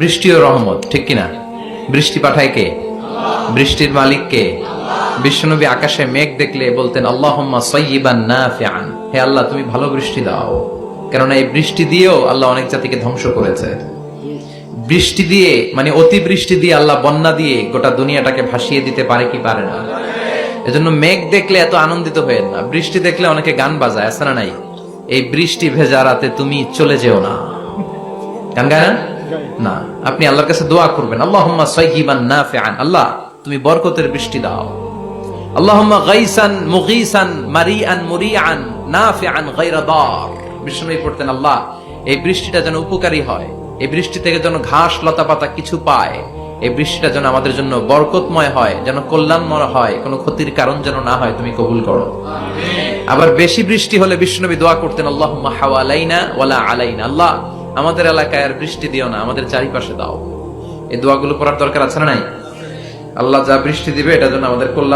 বৃষ্টি ও রহমত, ঠিক কিনা? বৃষ্টি পাঠায় কে? বৃষ্টির মালিক কে? বিশ্বনবী আকাশে মেঘ দেখলে বলতেন আল্লাহুম্মা সাইয়্যিবান নাফিআন, হে আল্লাহ তুমি ভালো বৃষ্টি দাও। কেননা এই বৃষ্টি দিয়েও আল্লাহ অনেক জাতিকে ধ্বংস করেছে। বৃষ্টি দিয়ে মানে অতিবৃষ্টি দিয়ে আল্লাহ বন্যা দিয়ে গোটা দুনিয়াটাকে ভাসিয়ে দিতে পারে কি পারে না? এজন্য মেঘ দেখলে এত আনন্দিত হয়েন না, বৃষ্টি দেখলে অনেকে গান বাজায়, আছে না নাই? এই বৃষ্টি ভেজা রাতে তুমি চলে যেও না, গান গায় না? না, আপনি আল্লাহর কাছে দোয়া করবেন আল্লাহুম্মা সাইয়্যিবান নাফিআন, আল্লাহ তুমি বরকতের বৃষ্টি দাও। আল্লাহুম্মা গাইসান মুগীসান মারিআন মুরিআন নাফিআন গায়রা দার। বিষ্ণুই পড়তেন আল্লাহ এই বৃষ্টিটা যেন উপকারী হয়, এই বৃষ্টি থেকে যেন ঘাস লতা পাতা কিছু পায়, এই বৃষ্টিটা যেন আমাদের জন্য বরকতময় হয়, যেন কল্যাণময় হয়, কোনো ক্ষতির কারণ যেন না হয়, তুমি কবুল করো। আবার বেশি বৃষ্টি হলে বিষ্ণুনবী দোয়া করতেন আল্লাহুম্মা হাওয়ালাইনা ওয়ালা আলাইনা, আল্লাহ আমাদের এলাকায় আর বৃষ্টি দিও না, আমাদের চারিপাশে দাও। এই দোয়াগুলো পড়ার দরকার আছে না নাই? আল্লাহ যা বৃষ্টি দিবে এটা যেন আমাদের কল্যাণ